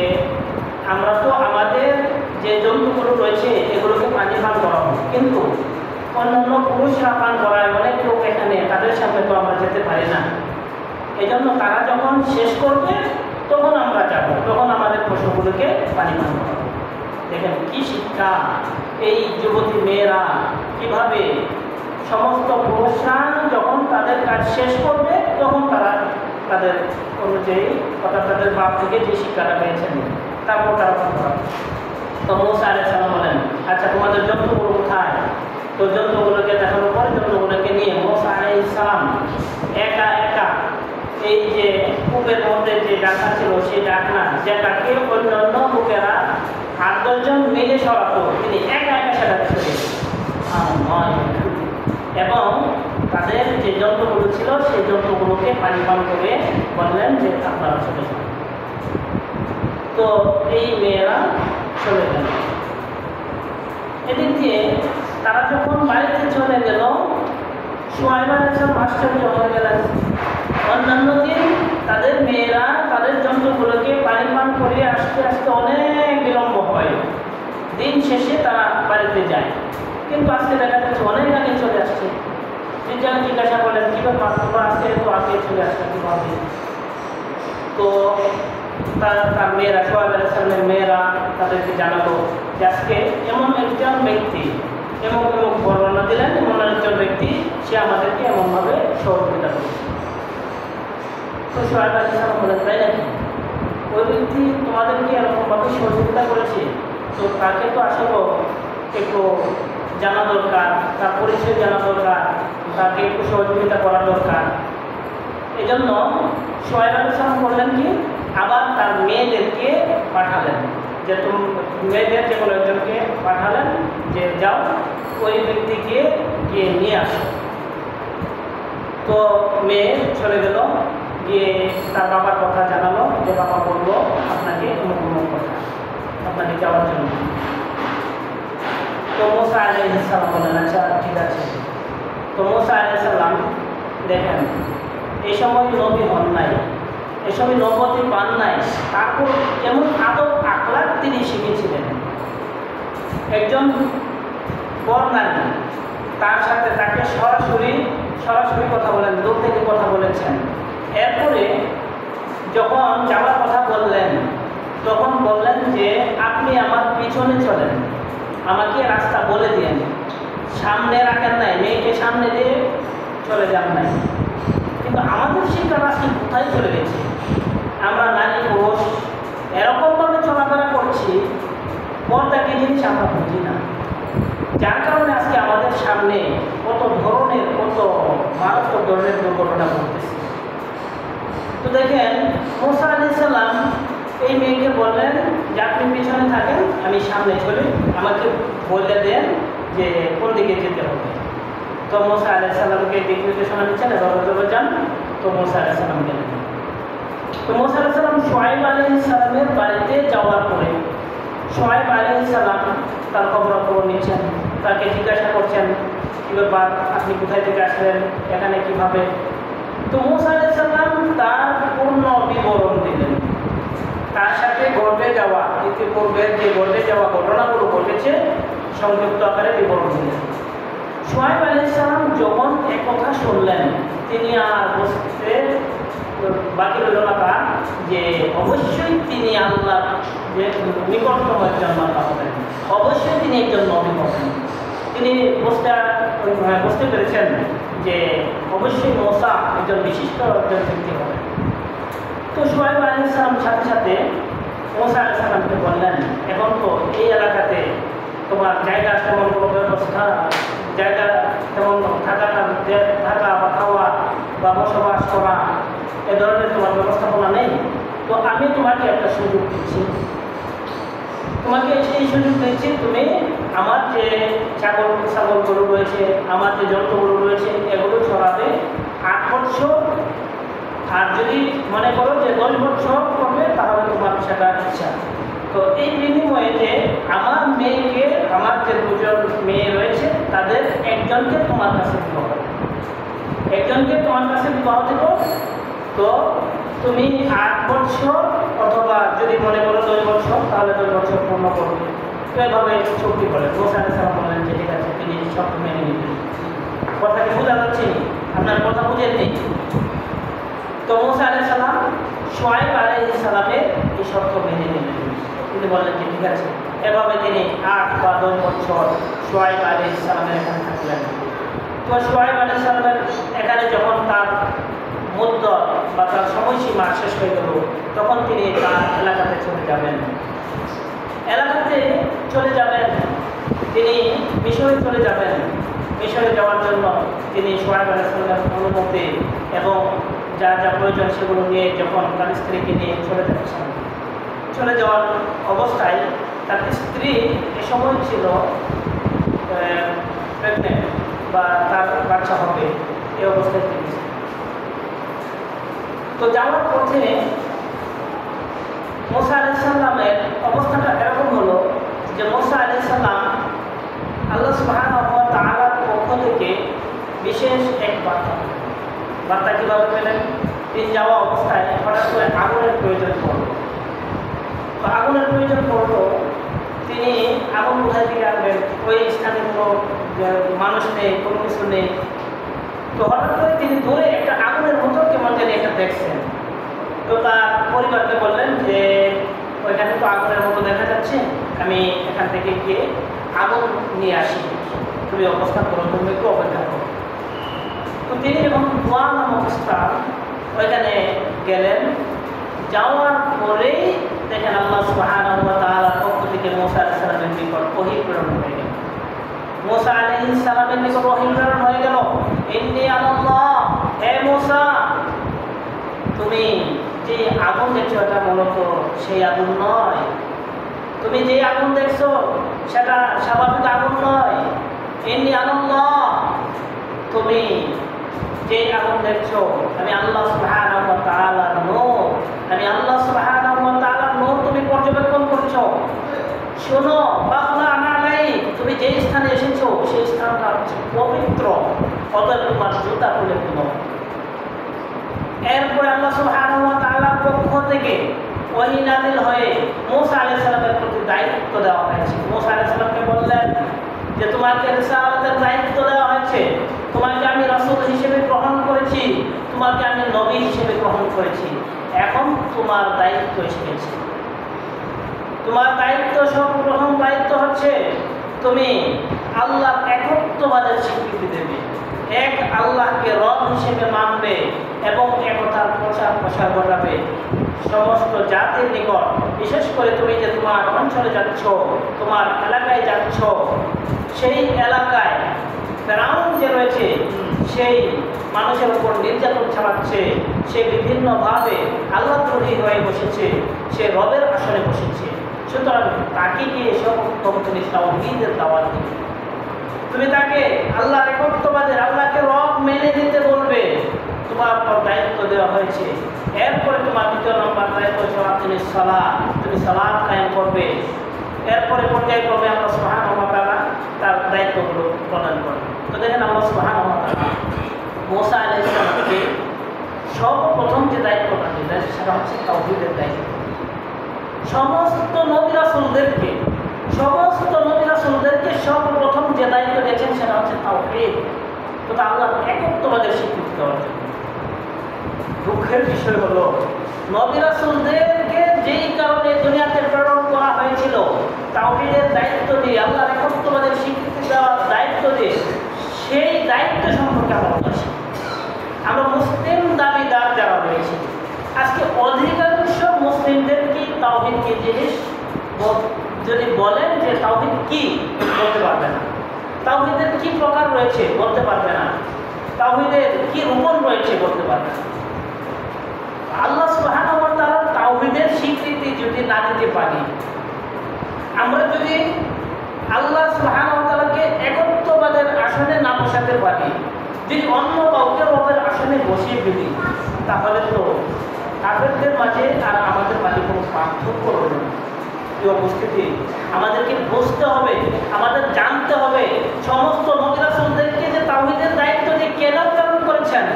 S1: আমরা তো আমাদের যে জন্তুগুলো রয়েছে এগুলোকে পানি পান করাবো, কিন্তু অন্যান্য পুরুষরা পান করায় অনেক লোক এখানে, তাদের সামনে তো আমরা যেতে পারি না। এই জন্য তারা যখন শেষ করবে তখন আমরা যাব, তখন আমাদের পশুগুলোকে পানি পান করাবো। দেখেন কি শিক্ষা! এই যুবতী মেয়েরা কিভাবে সমস্ত পুরুষরা যখন তাদের কাজ শেষ করবে তখন তারা তাদের অনুযায়ী অর্থাৎ তাদের বাপ থেকে যে শিক্ষাটা পেয়েছেন তারপর তারা পান করাবে। তো মুসা আলাইহিস সালাম বলেন, আচ্ছা তোমাদের জন্তুগুলো কোথায়? তো জন্তুগুলোকে দেখানোর পর জন্তুগুলোকে নিয়ে মুসা আলাইহিস সালাম একা এই যে কূপের মধ্যে যে ডাকা ছিল সেই ডাকনা, যেটাকে অন্যান্য লোকেরা 8-10 জন মিলে সরাতো, তিনি একা সেটা সরিয়ে এবং তাদের যে জন্তুগুলো ছিল সেই জন্তুগুলোকে পানি পান করে বললেন যে আপনারা চলে যান। তো এই মেয়েরা চলে গেল। এদিক দিয়ে তারা যখন বাড়িতে চলে গেল, শুআয়ব আলাইহিস সালাম আশ্চর্য হয়ে গেলেন। অন্যান্য দিন তাদের মেয়েরা তাদের জন্তুগুলোকে পানি পান করিয়ে আসতে অনেক বিলম্ব হয়, দিন শেষে তারা বাড়িতে যায়, কিন্তু আজকে দেখা যাচ্ছে অনেক আগে চলে আসছে। জিজ্ঞাসা করলেন, কী ব্যাপার তোমরা আজকে তো আগে চলে আসছে কীভাবে? তো তার মেয়েরা, শুআয়ব আলাইহিস সালামের মেয়েরা তাদেরকে জানালো যে আজকে এমন একজন ব্যক্তি, এমন বর্ণনা দিলেন, এমন একজন ব্যক্তি সে আমাদেরকে এমনভাবে সহযোগিতা করছে। তো শুআয়ব আলাইহিস সালাম বলেন, তাই নাকি? ওই ব্যক্তি তোমাদেরকে এরকমভাবে সহযোগিতা করেছে, তো তাকে তো আসলে একটু জানা দরকার, তার পরিচয় জানা দরকার, তাকে একটু সহযোগিতা করা দরকার। এই জন্য শুআয়ব আলাইহিস সালাম বললেন কি, আবার তার মেয়েদেরকে পাঠালেন, যে মেয়েদের যে কোনো একজনকে পাঠালেন যে যাও ওই ব্যক্তিকে গিয়ে নিয়ে আসো। তো মেয়ে চলে গেল, গিয়ে তার বাবার কথা জানালো যে বাবা বললো আপনাকে অমুক কথা, আপনাকে যাওয়ার জন্য। তো মুসা আলাইহিস সালাম বললেন, আচ্ছা ঠিক আছে। তো মুসা আলাইহিস সালাম দেখেন এই সময় নবী হন নাই, এই সময় নবুয়ত পান নাই, তারপর এমন আদব আখলাক তিনি শিখেছিলেন। একজন বর্ণালী তার সাথে তাকে সরাসরি কথা বলেন, দূর থেকে কথা বলেছেন। এরপরে যখন যাওয়ার কথা বললেন তখন বললেন যে আপনি আমার পিছনে চলেন, আমাকে রাস্তা বলে দিয়েন, সামনে রাখেন নাই, মেয়েকে সামনে দিয়ে চলে যান নাই। কিন্তু আমাদের শিক্ষার আজকে কোথায় চলে গেছে? আমরা নারী পুরুষ এরকমভাবে চলাফেরা করছি, পর্দাকে জিনিস আমরা বুঝি না, যার কারণে আজকে আমাদের সামনে কত মারাত্মক ধরনের দুর্ঘটনা ঘটতেছে। তো দেখেন মুসা আলাইহিস সালাম এই মেয়েকে বললেন যে আপনি পিছনে থাকেন, আমি সামনে চলি, আমাকে বলে দেন যে কোন দিকে যেতে হবে। তো মুসা আলাইহিস সালামকে দিক নির্দেশনা দিচ্ছেন, এভাবে যান। তো মুসা আলাইহিস সালাম গেলেন। তো মুসা আলাইহিস সালাম শুআয়ব আলাইহিস সালামের বাড়িতে যাওয়ার পরে শুআয়ব আলাইহিস সালাম তার খবর নিচ্ছেন, তাকে জিজ্ঞাসা করছেন কী ব্যাপার, আপনি কোথায় থেকে আসলেন, এখানে কীভাবে? তো মুসা আলাইহিস সালাম তার পূর্ণ বিবরণ দিলেন, তার সাথে ইতিপূর্বে যে ঘটে যাওয়া ঘটনাগুলো ঘটেছে সংক্ষিপ্ত আকারে বিবরণ দিলেন। শুআয়ব আলাইহিস সালাম যখন এক কথা শুনলেন তিনি আর বসতে বাকি রইল না তার, যে অবশ্যই তিনি আল্লাহ যে নিকটতম একজন মাতা হবেন, অবশ্যই তিনি একজন নবী হবেন। তিনি বুঝতে পেরেছেন যে অবশ্যই মূসা একজন বিশিষ্ট একজন ব্যক্তি হবে। তো শুআয়ব আলাইহিস সালাম সাথে সাথে মূসা আলাইহিস সালামকে বললেন, এখন তো এই এলাকাতে তোমার জায়গা তেমন কোনো ব্যবস্থা, জায়গা তেমন থাকা বা খাওয়া বা বসবাস করা এ ধরনের তোমার ব্যবস্থাপনা নেই। তো আমি তোমাকে একটা সুযোগ দিচ্ছি, তোমাকে এই সুযোগ দিচ্ছি, তুমি আমার যে ছাগলগুলো রয়েছে, আমার যে জন্তুগুলো রয়েছে এগুলো চড়াবে 8 বছর, আর যদি মনে করো যে 10 বছর করবে তাহলে তোমার সেটা ইচ্ছা। তো এই বিনিময়ে যে আমার মেয়েকে, আমার যে 2জন মেয়ে রয়েছে তাদের একজনকে তোমার কাছে বিবাহ দেব, একজনকে তোমার কাছে বিবাহ দেব। তো তুমি 8 বছর অথবা যদি মনে করো 10 বছর তাহলে 10 বছর পূর্ণ করবে। তো এভাবে চুক্তি করে মূসা আলাইহিস সালাম বললেন যে ঠিক আছে, তিনি সব মেনে নিলেন। কথা কি বোঝা যাচ্ছে? আপনার কথা বুঝেন নেই? তো মূসা আলাইহিস সালাম শুআয়ব আলাইহিস সালামের এই শর্ত মেনে নিলেন। তিনি বললেন যে ঠিক আছে। এভাবে তিনি 8 বা 10 বছর শুআয়ব আলাইহিস সালামের এখানে থাকলেন। তো শুআয়ব আলাইহিস সালামের এখানে যখন তার মুদ্দত বা তার সময়সীমা শেষ হয়ে গেল, তখন তিনি তার এলাকাতে চলে যাবেন। তিনি মিশরে চলে যাবেন। মিশরে যাওয়ার জন্য তিনি শুআয়ব আলাইহিস সালামের অনুমতি এবং যা যা প্রয়োজন সেগুলো নিয়ে যখন তার স্ত্রীকে নিয়ে চলে যাওয়ার অবস্থায় তার স্ত্রী এ সময় ছিল প্রেগনেন্ট বা তার বাচ্চা হবে, এই অবস্থায় তিনি। তো যাওয়ার পথে মূসা আলাইহিস সালামের অবস্থাটা এরকম হলো যে মূসা আলাইহিস সালাম আল্লাহ সুবহানাহু ওয়া তাআলার পক্ষ থেকে বিশেষ এক বার্তা কীভাবে পেলেন? তিনি যাওয়া অবস্থায় হঠাৎ করে আগুনের প্রয়োজন পড়ল। তো আগুনের প্রয়োজন পড়লো, তিনি আগুন কোথায় থেকে আনবেন? ওই স্থানে কোনো মানুষ নেই, কোনো কিছু নেই। তো হঠাৎ করে তিনি দূরে একটা আগুনের মতো কেমন জানি একটা দেখছেন। তো তার পরিবারকে বললেন যে ওইখানে তো আগুনের মতো দেখা যাচ্ছে, আমি এখান থেকে গিয়ে আগুন নিয়ে আসি, তুমি অবস্থান করো, তুমি একটু অপেক্ষা করো। তো তিনি যখন দোয়া নামক স্থান ওইখানে গেলেন, যাওয়ার পরেই দেখেন আল্লাহ সুবহানাহু ওয়া তাআলার পক্ষ থেকে মূসা আলাইহিস সালামের নিকট ওহী প্রেরণ হয়ে গেল। মূসা আলাইহিস সালামের নিকট ওহী প্রেরণ হয়ে গেল, ইন্নী আনাল্লাহ, হে মূসা, তুমি যে আগুন দেখছো এটা মূলত সেই আগুন নয়, তুমি যে আগুন দেখছো সেটা স্বাভাবিক আগুন নয়। ইন্নী আনাল্লাহ, তুমি যে আগুন দেখছো আমি আল্লাহ সুবহানাহু ওয়া তাআলার নূর, আমি আল্লাহ সুবহানাহু ওয়া তাআলার নূর তুমি পর্যবেক্ষণ করছো। শোনো, বাখলা নাই, তুমি যে স্থানে এসেছো সেই স্থানটা হচ্ছে পবিত্র, অতএব তোমার জুতা খুলে ফেলো। এরপরে আল্লাহ সুবহানাহু ওয়া তাআলার পক্ষ থেকে ওহী নাযিল হয়ে মূসা আলাইহিস সালামের প্রতি দায়িত্ব দেওয়া হয়েছে। মূসা আলাইহিস সালামকে বললেন যে তোমাকে রিসালাতের দায়িত্ব দেওয়া হয়েছে, তোমাকে আমি রাসূল হিসেবে গ্রহণ করেছি, তোমাকে আমি নবী হিসেবে গ্রহণ করেছি, এখন তোমার দায়িত্ব এসে গেছে। তোমার দায়িত্ব, সর্বপ্রথম দায়িত্ব হচ্ছে তুমি আল্লাহ একত্ববাদের স্বীকৃতি দেবে, এক আল্লাহকে রব হিসেবে মানবে এবং একতার প্রসার ঘটাবে সমস্ত জাতির নিকট। বিশেষ করে তুমি যে তোমার অঞ্চলে যাচ্ছ, তোমার এলাকায় যাচ্ছ, সেই এলাকায় ফেরাউন যে রয়েছে সেই মানুষের উপর নির্যাতন চালাচ্ছে, সে বিভিন্নভাবে আল্লাহদ্রোহী হয়ে বসেছে, সে রবের আসনে বসেছে। সুতরাং তাকে গিয়ে সর্বোত্তম জিনিস তাওহীদের দাওয়াত দিবে। তুমি তাকে আল্লাহর একত্ববাদের, আল্লাহকে রব মেনে নিতে বলবে, তোমার উপর দায়িত্ব দেওয়া হয়েছে। এরপরে তোমার দ্বিতীয় নম্বর দায়িত্ব হচ্ছে তুমি সালাত কায়েম করবে। এরপরে পর্যায়ক্রমে আল্লাহ সুবহানাহু ওয়া তাআলা তার দায়িত্বগুলো প্রদান করবে। তো দেখেন আল্লাহ সুবহানাহু ওয়া তাআলা মূসা আলাইহিস সালামকে সর্বপ্রথম যে দায়িত্বটা দিলেন সেটা হচ্ছে তাওহীদের দায়িত্ব। সমস্ত নবী রাসূলদেরকে সর্বপ্রথম যে দায়িত্ব দিয়েছেন সেটা হচ্ছে তাওহীদ, তো আল্লাহর একত্ববাদের স্বীকৃতি দেওয়ার জন্য। দুঃখের বিষয় হলো নবী রাসূলদেরকে যেই কারণে দুনিয়াতে প্রেরণ করা হয়েছিল তাওহীদের দায়িত্ব দিয়ে, আল্লাহর একত্ববাদের স্বীকৃতি দেওয়ার দায়িত্ব অধিকাংশ মুসলিমদেরকে তাওহীদ কি জিনিস যদি বলেন যে তাওহীদ কি, বলতে পারবে না। তাওহীদের কি প্রকার রয়েছে বলতে পারবে না। তাওহীদের কি রূপন রয়েছে বলতে পারবে না। আল্লাহ সুবহানাহু ওয়া তাআলা তাওহীদের স্বীকৃতি যদি না দিতে পারি, আমরা যদি আল্লাহ সুবহানাহু ওয়া তাআলাকে একত্ববাদের আসনে না বসাতে পারি, যদি অন্য কাউকে রবের আসনে বসিয়ে ফেলি, তাহলে তো কাফেরদের মাঝে আর আমাদের মাঝে কোনো পার্থক্য রইল না। এই উপস্থিতি আমাদেরকে বুঝতে হবে, আমাদের জানতে হবে সমস্ত নবী রাসূলদেরকে যে তাওহীদের দায়িত্ব দিয়ে কেন প্রেরণ করেছেন,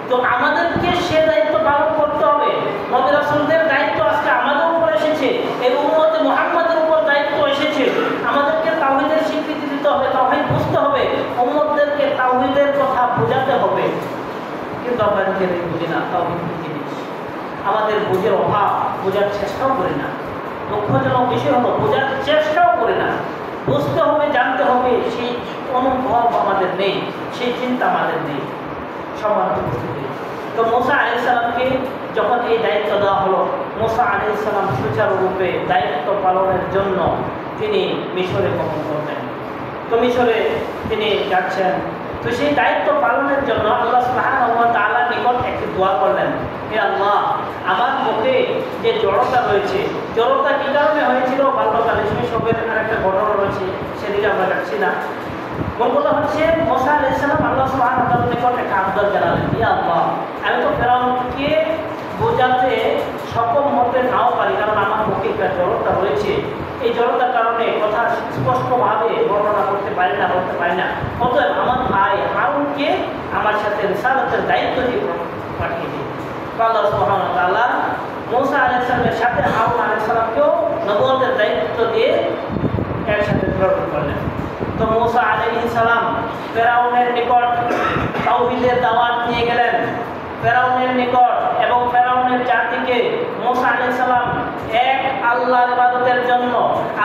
S1: তো আমাদেরকে সে দায়িত্ব পালন করতে হবে। নবী রাসূলদের দায়িত্ব আজকে আমাদের উপর এসেছে, এই উম্মতে মুহাম্মাদের উপর দায়িত্ব এসেছে। আমাদেরকে তাওহীদের স্বীকৃতি দিতে হবে, তাওহীদ বুঝতে হবে, উম্মতদেরকে তাওহীদের কথা বোঝাতে হবে। কিন্তু আমরা নিজেরাই বুঝি না তাওহীদ কি জিনিস। আমাদের বুঝের অভাব, বোঝার চেষ্টাও করি না। দুঃখজনক বিষয় হলো বোঝার চেষ্টাও করি না। বুঝতে হবে, জানতে হবে, সেই অনুভব আমাদের নেই, সেই চিন্তা আমাদের নেই। সম্মানিত উপস্থিতি, তো মুসা আলাইহিস সালামকে যখন এই দায়িত্ব দেওয়া হলো, মুসা আলাইহিস সালাম সুচারুরূপে দায়িত্ব পালনের জন্য তিনি মিশরে গমন করলেন। তো মিশরে তিনি যাচ্ছেন। তো সেই দায়িত্ব পালনের জন্য আল্লাহ সুবহানাহু ওয়া তাআলার নিকট একটি দোয়া করলেন, হে আল্লাহ, আমার মুখে যে জড়তা রয়েছে, জড়তা কী কারণে হয়েছিল বাল্যকালে, সেই সবের আরেকটা ঘটনা রয়েছে, সেদিকে আমরা যাচ্ছি না। মূল কথা হচ্ছে মুসা আলাইহিস সালাম আল্লাহ সুবহানাহু ওয়া তাআলার নিকট একটা আবদার জানালেন, ইয়া আল্লাহ, আমি তো ফেরাউনকে বোঝাতে সক্ষম হতে নাও পারি, কারণ আমার মুখে একটা জড়তা রয়েছে। এই জড়তার কারণে কথা স্পষ্টভাবে বর্ণনা করতে পারি না, বলতে পারি না। অতএব আমার ভাই হারুনকে আমার সাথে রিসালাতের দায়িত্ব দিয়ে পাঠিয়ে দিই। আল্লাহ সুবহানাহু ওয়া তাআলা মুসা আলাইহিস সালামের সাথে হারুন আলাইহিস সালামকেও নবুয়তের দায়িত্ব দিয়ে একসাথে প্রেরণ করলেন। তো মুসা আলাইহিস সালাম ফেরাউনের নিকট তাওহীদের দাওয়াত নিয়ে গেলেন, ফেরাউনের নিকট, এবং ফেরাউনের জাতিকে মুসা আলাইহিস সালাম এক আল্লাহর ইবাদতের জন্য,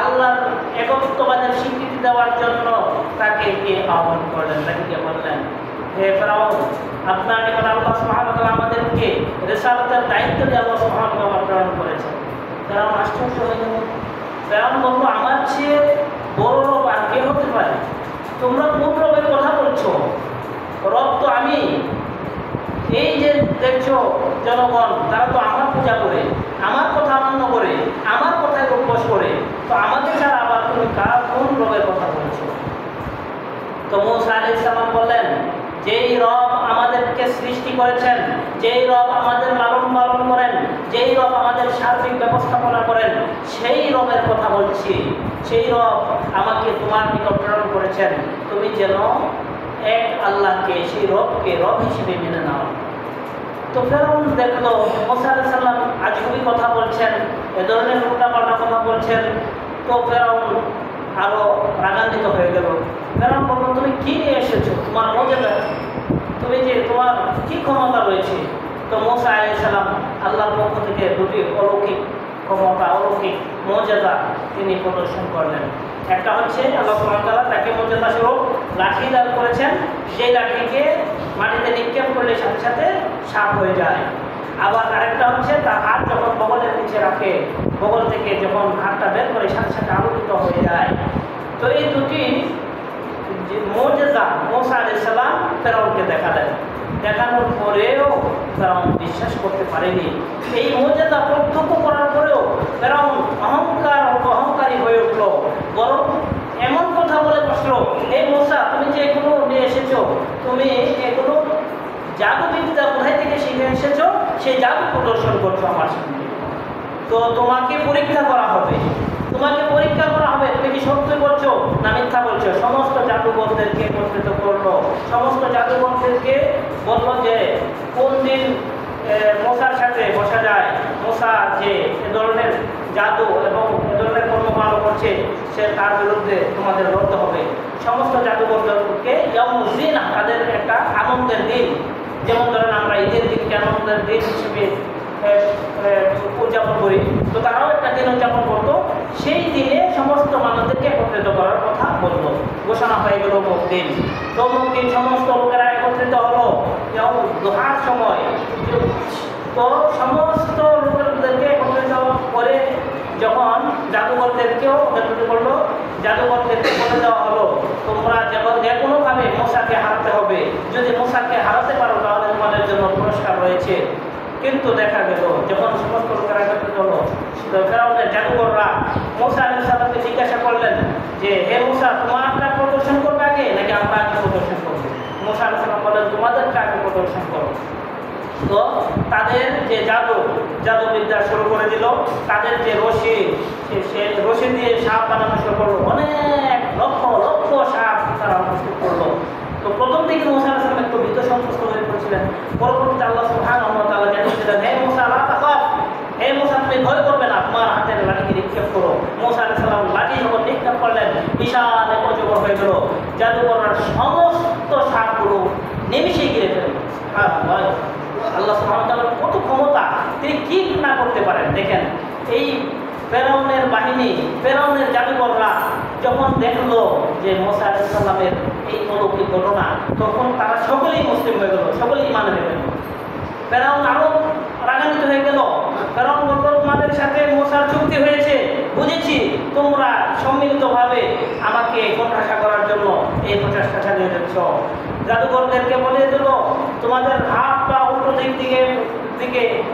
S1: আল্লাহর একত্ববাদের স্বীকৃতি দেওয়ার জন্য তাকে আহ্বান করলেন। তাকে বললেন, হে ফেরাউন, আপনার নিকট আল্লাহ সুবহানাহু ওয়া তাআলা আমাদেরকে রিসালাতের দায়িত্ব দিয়ে আল্লাহ সুবহানাহু ওয়া তাআলা প্রেরণ করেছেন। ফেরাউন আশ্চর্য হয়ে গেল। ফেরাউন বলল, আমার চেয়ে বড় রব আর কে হতে পারে? তোমরা কোন রবের কথা বলছো? রব তো আমি। এই যে দেখছো জনগণ, তারা তো আমার পূজা করে, আমার কথা মান্য করে, আমার কথায় অভ্যাস করে, তো আমাদের ছাড়া আবার তুমি কোন রবের কথা বলছো? তো মুসা আলাইহিস সালাম বললেন, যেই রব আমাদেরকে সৃষ্টি করেছেন, যেই রব আমাদের লালন পালন করেন, যেই রব আমাদের সার্বিক ব্যবস্থাপনা করেন, সেই রবের কথা বলছি। সেই রব আমাকে তোমার নিকট প্রেরণ করেছেন, তুমি যেন এক আল্লাহকে, সেই রবকে রব হিসেবে মেনে নাও। তো ফেরাউন দেখলো মুসা আলাইহিস সালাম আজগুবি কথা বলছেন, এ ধরনের উল্টাপাল্টা কথা বলছেন। তো ফেরাউন আরো রাগান্বিত হয়ে গেল। ফেরাউন বলল, তুমি কি নিয়ে এসেছো? তোমার মুজিজা, তুমি যে তোমার কি ক্ষমতা রয়েছে? তো মুসা আলাইহিস সালাম আল্লাহর পক্ষ থেকে দুটি অলৌকিক ক্ষমতা, অলৌকিক মুজিজা তিনি প্রদর্শন করলেন। একটা হচ্ছে আল্লাহ সুবহানাহু ওয়া তাআলা তাকে মুজিজা স্বরূপ লাঠি দান করেছেন, সেই লাঠিকে মাটিতে নিক্ষেপ করলে সাথে সাথে সাপ হয়ে যায়। আবার আরেকটা হচ্ছে তার হাত যখন বগলের নিচে রাখে, বগল থেকে যখন হাতটা বের করে সাথে সাথে আলোকিত হয়ে যায়। তো এই দুটি মুজিজা মুসা আলাইহিস সালাম ফেরাউনকে দেখালেন। দেখানোর পরেও ফেরাউন বিশ্বাস করতে পারেনি। এই মুজিজা প্রত্যক্ষ করার পরেও ফেরাউন অহংকারী হয়ে উঠল, বরং এমন কথা বলে বসলো, এই মুসা, তুমি যে এগুলো নিয়ে এসেছো, তুমি এগুলো জাদুবিদ্যা কোথায় থেকে শিখে এসেছো? সেই জাদু প্রদর্শন করছো আমার সামনে। তো তোমাকে পরীক্ষা করা হবে, তোমাকে পরীক্ষা করা হবে, তুমি কি সত্য বলছো না মিথ্যা বলছো। সমস্ত জাদুঘরদেরকে একত্রিত করলো, সমস্ত জাদুঘরদেরকে বললো যে কোন দিন মশার সাথে বসা যায়, মশা যে এ ধরনের জাদু এবং এ ধরনের কর্মকাণ্ড করছে, সে তার বিরুদ্ধে তোমাদের লড়তে হবে। সমস্ত জাদুঘরদেরকে ইয়াউমুদ্দিন, তাদের একটা আনন্দের দিন, যেমন ধরেন আমরা ঈদের দিনকে আনন্দের দিন হিসেবে উদযাপন করি, তো তারাও একটা দিন উদযাপন করতো। সেই দিনে সমস্ত মানুষদেরকে একত্রিত করার কথা বললো, ঘোষণা হয়ে গেল অমুক দিন। তো অমুক দিন সমস্ত লোকেরা একত্রিত হলো, যেমন দোহার সময় তো সমস্ত লোকেদেরকে একত্রিত করে যখন জাদুঘরদেরকেও একত্রিত করলো, জাদুঘরদেরকে বলে দেওয়া হলো তোমরা যে কোনোভাবে মূসাকে হারাতে হবে, যদি মূসাকে হারাতে পারো তাহলে তোমাদের জন্য পুরস্কার রয়েছে। কিন্তু দেখা গেল যখন সমস্ত লোকেরা একত্রিত হলো, ফেরাউনের জাদুঘররা মূসা আলাইহিস সালামকে জিজ্ঞাসা করলেন যে হে মূসা, তোমারটা প্রদর্শন করবে আগে নাকি আমরা আগে প্রদর্শন করবো? মূসা আলাইহিস সালাম বললেন তোমাদেরটা আগে প্রদর্শন করো। তো তাদের যে জাদুবিদ্যা শুরু করে দিল, তাদের যে রশি, সে রশি দিয়ে সাপ বানানো শুরু করলো, অনেক লক্ষ লক্ষ সাপ তারা উপস্থিত করলো। তো প্রথম দিকে মূসা আলাইহিস সালাম একটু ভীত সন্ত্রস্ত হয়ে পড়েছিলেন। পরবর্তীতে আল্লাহ সুবহানাহু ওয়া তাআলা জানিয়েছিলেন, হে মূসা লা তাখাফ, হে মূসা তুমি ভয় করবে না, তোমার হাতের লাঠিকে নিক্ষেপ করো। মূসা আলাইহিস সালাম লাঠি যখন নিক্ষেপ করলেন, বিশাল এক অজগর হয়ে গেল। জাদুকররা সমস্ত সাপগুলো নিমিষেই ঘিরে ফেলল। আল্লাহ সুবহানাহু ওয়া তাআলার কত ক্ষমতা, তিনি কি না করতে পারেন। দেখেন এই ফেরাউনের বাহিনী, ফেরাউনের জাদুকররা যখন দেখলো যে মূসা আলাইহিস সালামের এই অলৌকিক ঘটনা, তখন তারা সকলেই মুসলিম হয়ে গেল, সকলেই ঈমান এনে ফেলল। ফেরাউন আরো রাগান্বিত হয়ে গেল। ফেরাউন বলল তোমাদের সাথে মূসার চুক্তি হয়েছে, বুঝেছি তোমরা সম্মিলিতভাবে আমাকে কোণঠাসা করার জন্য এই প্রচেষ্টা চালিয়ে যাচ্ছ। জাদুঘরদেরকে বলে দিল তোমাদের হাত পা উল্টো দিকে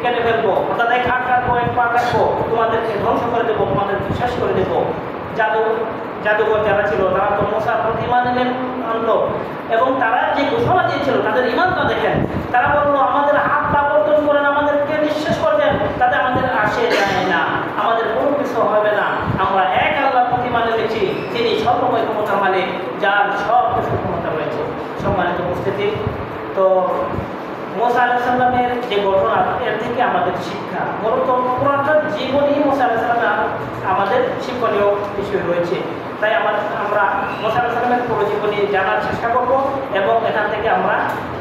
S1: কেটে ফেলবো, অর্থাৎ এক হাত কাটবো, এক পা কাটবো, তোমাদেরকে ধ্বংস করে দেবো, তোমাদেরকে শেষ করে দেবো। জাদুঘর যারা ছিল তারা তো মূসার প্রতি ঈমান আনলো, এবং তারা যে ঘোষণা দিয়েছিল তাদের ঈমানটা দেখেন। তারা বললো আমাদের হাত পা কর্তন করেন, আমাদেরকে নিঃশেষ করবেন, তাতে আমাদের আসে যায় না, আমাদের কোনো কিছু হবে না। আমরা এক আল্লাহর প্রতি ঈমান এনেছি, তিনি সর্বময় ক্ষমতা মালিক, যার সব কিছু ক্ষমতা রয়েছে। সম্মানিত উপস্থিতি, তো মূসা আলাইহিস সালামের যে ঘটনা, এর থেকে আমাদের শিক্ষা, মূলত পুরোটা জীবনই মূসা আলাইহিস সালামের আমাদের শিক্ষণীয় বিষয় রয়েছে। তাই আমরা মূসা আলাইহিস সালামের পুরো জীবনী জানার চেষ্টা করব, এবং এখান থেকে আমরা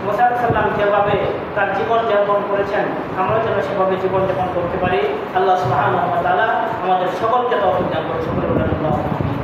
S1: মূসা আলাইহিস সালাম যেভাবে তার জীবন যাপন করেছেন, আমরা যেন সেভাবে জীবন যাপন করতে পারি। আল্লাহ সুবহানাহু ওয়া তাআলা আমাদের সকলকে তৌফিক দান করুন। সকলে বলেন আল্লাহুম্মা আমিন।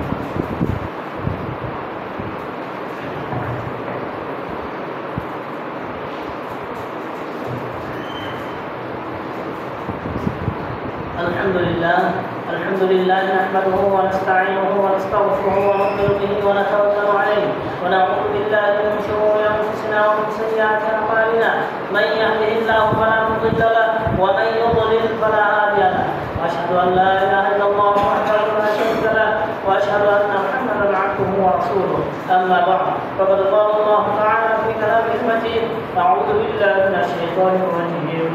S1: الحمد لله نحمده ونستعينه ونستغفره ونؤمن به ونتوكل عليه ونعوذ بالله من شرور انفسنا ومن سيئات اعمالنا، من يهده الله فلا مضل له ومن يضلل فلا هادي له، واشهد ان لا اله الا الله وحده لا شريك له، واشهد ان محمدا عبده ورسوله. اما بعد، فقد قال الله تعالى في كلامه المجيد: اعوذ بالله من الشيطان الرجيم،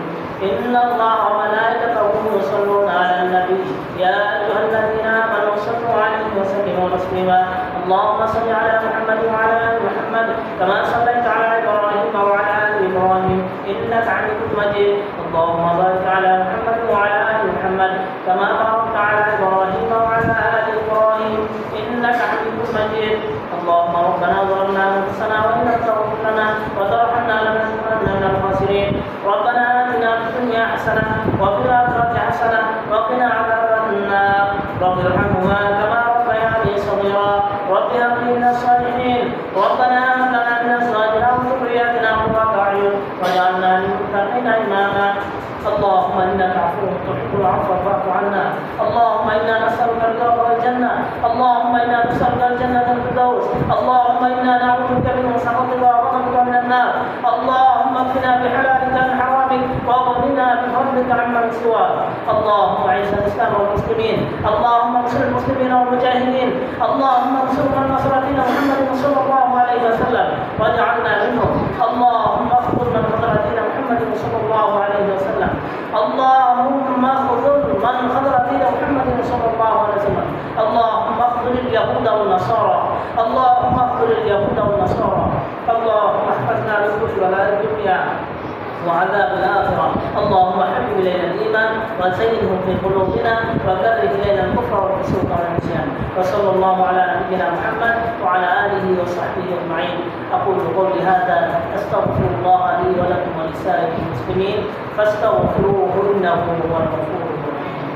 S1: إن الله وملائكته يصلون على النبي يا أيها الذين آمنوا صلوا عليه وسلموا تسليما. اللهم صل على محمد وعلى آل محمد كما صليت على إبراهيم وعلى آل إبراهيم إنك حميد مجيد. اللهم بارك على محمد وعلى آل محمد كما باركت على إبراهيم وعلى آل إبراهيم إنك حميد مجيد. اللهم ربنا ظلمنا أنفسنا وإن لم تغفر لنا وترحمنا لنكونن من الخاسرين. ربنا آتنا في الدنيا حسنة وفي الآخرة حسنة وقنا عذاب النار. رب ارحمهما كما ربياني صغيرا. رب هب لي من الصالحين. ربنا هب لنا من أزواجنا وذرياتنا قرة أعين واجعلنا للمتقين إماما. اللهم إنك عفو تحب العفو فاعف عنا. اللهم إنا نسألك الرضا والجنة. اللهم إنا نسألك الجنة الفردوس. اللهم إنا نعوذ بك من سخطك وغضبك من النار. اللهم اكفنا بحلالك عن حرامك واغننا بفضلك عمن سواك. اللهم أعز الإسلام والمسلمين. اللهم انصر المسلمين والمجاهدين. اللهم انصر من نصر دين محمد صلى الله عليه وسلم واجعلنا منهم. اللهم اخذل من خذل دين محمد صلى الله عليه وسلم. اللهم اخذل من خذل دين محمد صلى الله عليه وسلم. اللهم اخذل اليهود والنصارى. اللهم اخذل اليهود والنصارى. اللهم احفظنا من كل بلاء الدنيا وعذاب الآخرة. اللهم حبب إلينا الإيمان وزينه في قلوبنا وكره إلينا الكفر والفسوق والعصيان. وصلى الله على نبينا محمد وعلى آله وصحبه أجمعين. أقول قولي هذا أستغفر الله لي ولكم ولسائر المسلمين فاستغفروه إنه هو الغفور الرحيم.